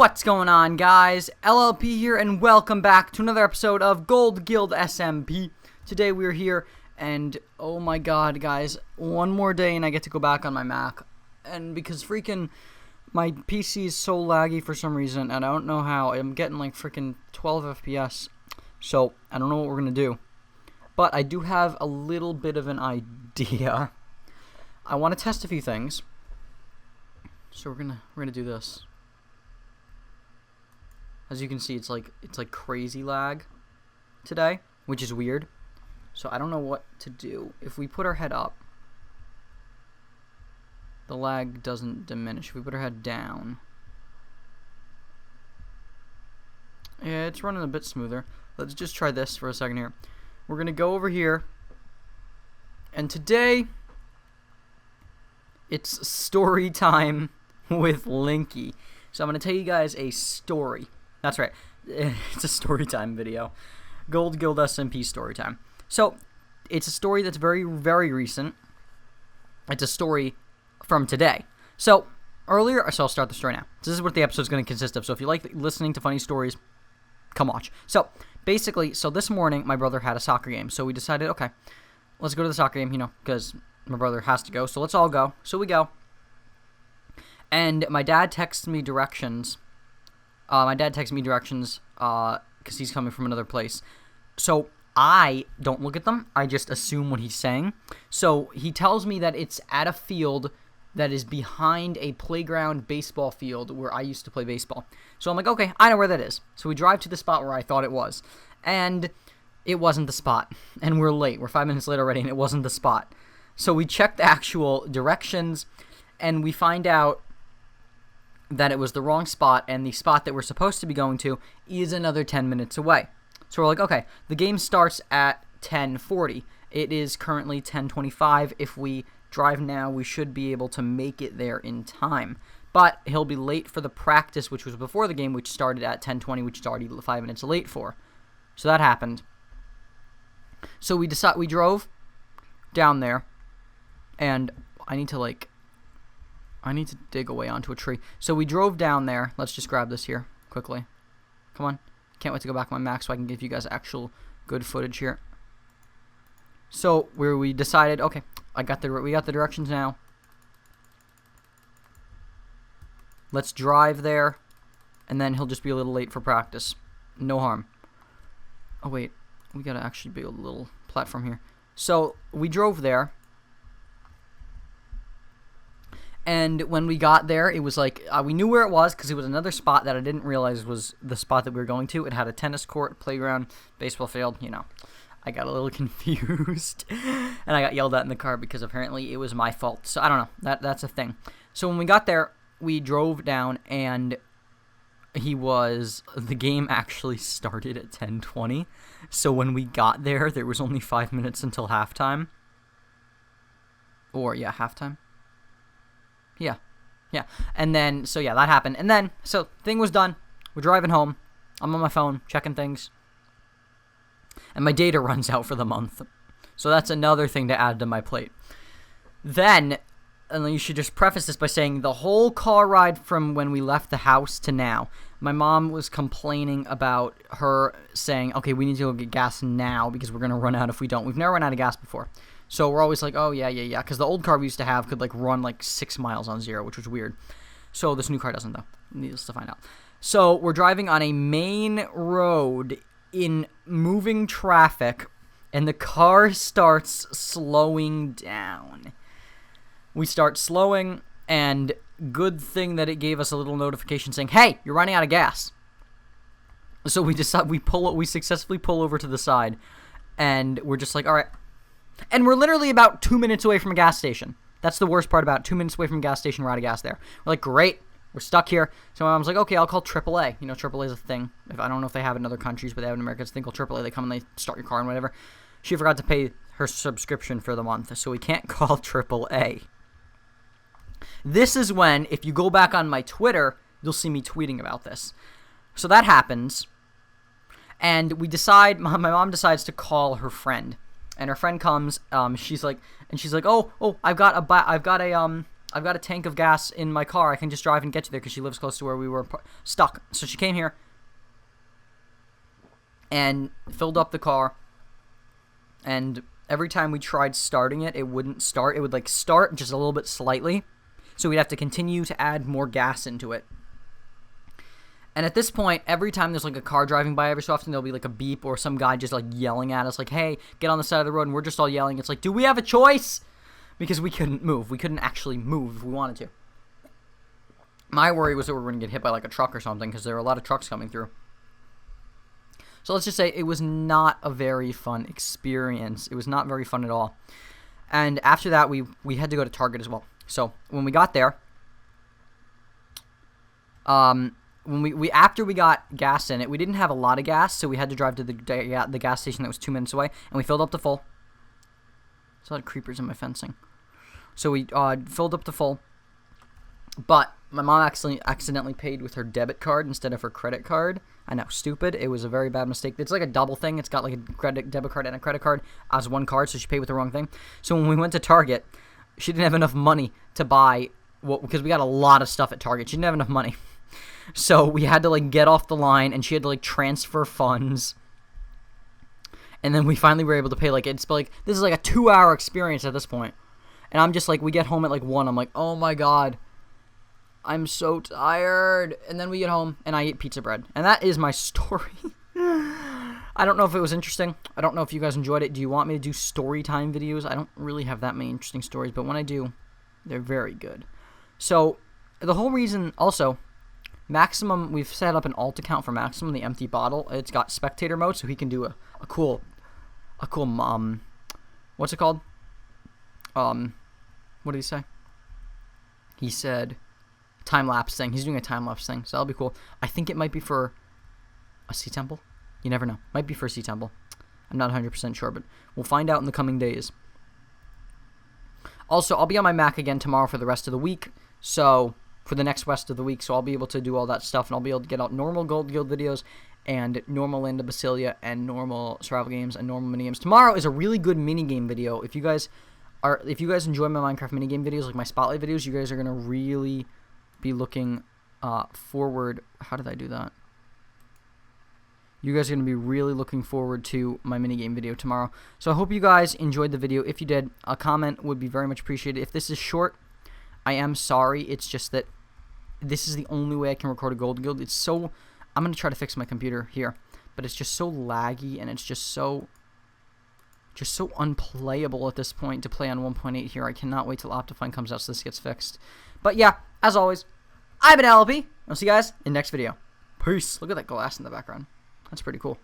What's going on, guys? LLP here, and welcome back to another episode of GoldGuild SMP. Today we're here, and oh my god, guys, one more day and I get to go back on my Mac. And because freaking my PC is so laggy for some reason, and I don't know how, I'm getting like freaking 12 FPS. So, I don't know what we're gonna do. But I do have a little bit of an idea. I want to test a few things. So we're gonna do this. As you can see, it's like crazy lag today, which is weird. So I don't know what to do. If we put our head up, the lag doesn't diminish. If we put our head down, yeah, it's running a bit smoother. Let's just try this for a second here. We're gonna go over here, and today it's story time with Linky. So I'm gonna tell you guys a story. That's right, it's a story time video. GoldGuild SMP story time. So, it's a story that's very, very recent. It's a story from today. So, so I'll start the story now. So this is what the episode is going to consist of. So if you like listening to funny stories, come watch. So, basically, this morning, my brother had a soccer game. So we decided, okay, let's go to the soccer game, because my brother has to go. So let's all go. So we go. And my dad texts me directions. Because he's coming from another place. So I don't look at them. I just assume what he's saying. So he tells me that it's at a field that is behind a playground baseball field where I used to play baseball. So I'm like, okay, I know where that is. So we drive to the spot where I thought it was. And it wasn't the spot. And we're late. We're 5 minutes late already, and it wasn't the spot. So we check the actual directions, and we find out that it was the wrong spot, and the spot that we're supposed to be going to is another 10 minutes away. So we're like, okay, the game starts at 10:40. It is currently 10:25. If we drive now, we should be able to make it there in time. But he'll be late for the practice, which was before the game, which started at 10:20, which is already 5 minutes late for. So that happened. So we drove down there, and I need to dig away onto a tree. So we drove down there. Let's just grab this here quickly. Come on. Can't wait to go back on my Mac so I can give you guys actual good footage here. So we decided, okay, we got the directions now. Let's drive there, and then he'll just be a little late for practice. No harm. Oh wait, we gotta actually build a little platform here. So we drove there. And when we got there, it was like, we knew where it was because it was another spot that I didn't realize was the spot that we were going to. It had a tennis court, playground, baseball field, I got a little confused. And I got yelled at in the car because apparently it was my fault. So I don't know. That's a thing. So when we got there, we drove down, and the game actually started at 10:20. So when we got there, there was only 5 minutes until halftime. Or, yeah, halftime. Yeah. And then, so yeah, that happened. And then, so thing was done. We're driving home. I'm on my phone, checking things. And my data runs out for the month. So that's another thing to add to my plate. Then, and you should just preface this by saying the whole car ride from when we left the house to now, my mom was complaining about her saying, okay, we need to go get gas now because we're going to run out if we don't. We've never run out of gas before. So we're always like, oh, yeah, because the old car we used to have could, run, 6 miles on 0, which was weird. So this new car doesn't, though. Needless to find out. So we're driving on a main road in moving traffic, and the car starts slowing down. We start slowing, and good thing that it gave us a little notification saying, hey, you're running out of gas. So we successfully pull over to the side, and we're just like, all right. And we're literally about 2 minutes away from a gas station. That's the worst part about it. 2 minutes away from a gas station, we're out of gas there. We're like, great, we're stuck here. So my mom's like, okay, I'll call AAA. AAA is a thing. I don't know if they have it in other countries, but they have in America. It's a thing called AAA. They come and they start your car and whatever. She forgot to pay her subscription for the month, so we can't call AAA. This is when, if you go back on my Twitter, you'll see me tweeting about this. So that happens, and my mom decides to call her friend. And her friend comes, she's like, oh, I've got a I've got a tank of gas in my car. I can just drive and get you there because she lives close to where we were stuck. So she came here and filled up the car. And every time we tried starting it, it wouldn't start. It would like start just a little bit slightly. So we'd have to continue to add more gas into it. And at this point, every time there's like a car driving by every so often, there'll be like a beep or some guy just like yelling at us like, hey, get on the side of the road. And we're just all yelling. It's like, do we have a choice? Because we couldn't move. We couldn't actually move if we wanted to. My worry was that we were going to get hit by like a truck or something because there were a lot of trucks coming through. So let's just say it was not a very fun experience. It was not very fun at all. And after that, we had to go to Target as well. So when we got there, after we got gas in it, we didn't have a lot of gas, so we had to drive to the gas station that was 2 minutes away, and we filled up to full. There's a lot of creepers in my fencing. So we filled up to full, but my mom accidentally paid with her debit card instead of her credit card. I know, stupid. It was a very bad debit. It's like a double thing. It's got like a debit card and a credit card as one card, so she paid with the wrong thing. So when we went to Target, she didn't have enough money to buy because we got a lot of stuff at Target. She didn't have enough money. So we had to like get off the line, and she had to like transfer funds. And then we finally were able to pay. Like, it's like, this is like a 2-hour experience at this point. And I'm just like, we get home at like 1. I'm like, oh my god, I'm so tired. And then we get home and I eat pizza bread. And that is my story. I don't know if it was interesting. I don't know if you guys enjoyed it. Do you want me to do story time videos? I don't really have that many interesting stories, but when I do, they're very good. So the whole reason also, Maximum, we've set up an alt account for Maximum, the empty bottle. It's got spectator mode, so he can do a cool what's it called? What did he say? He said time-lapse thing. He's doing a time-lapse thing, so that'll be cool. I think it might be for a sea temple. You never know. Might be for a sea temple. I'm not 100% sure, but we'll find out in the coming days. Also, I'll be on my Mac again tomorrow for the rest of the week, so for the next rest of the week, so I'll be able to do all that stuff, and I'll be able to get out normal Gold Guild videos and normal Land of Basilia and normal survival games and normal minigames. Tomorrow is a really good minigame video. If you guys enjoy my Minecraft minigame videos, like my spotlight videos, you guys are gonna really be looking forward. How did I do that? You guys are going to be really looking forward to my minigame video tomorrow. So I hope you guys enjoyed the video. If you did, a comment would be very much appreciated. If this is short, I am sorry. It's just that this is the only way I can record a Gold Guild. It's so... I'm going to try to fix my computer here. But it's just so laggy, and it's just so unplayable at this point to play on 1.8 here. I cannot wait till Optifine comes out so this gets fixed. But yeah, as always, I've been LP. I'll see you guys in the next video. Peace. Look at that glass in the background. That's pretty cool.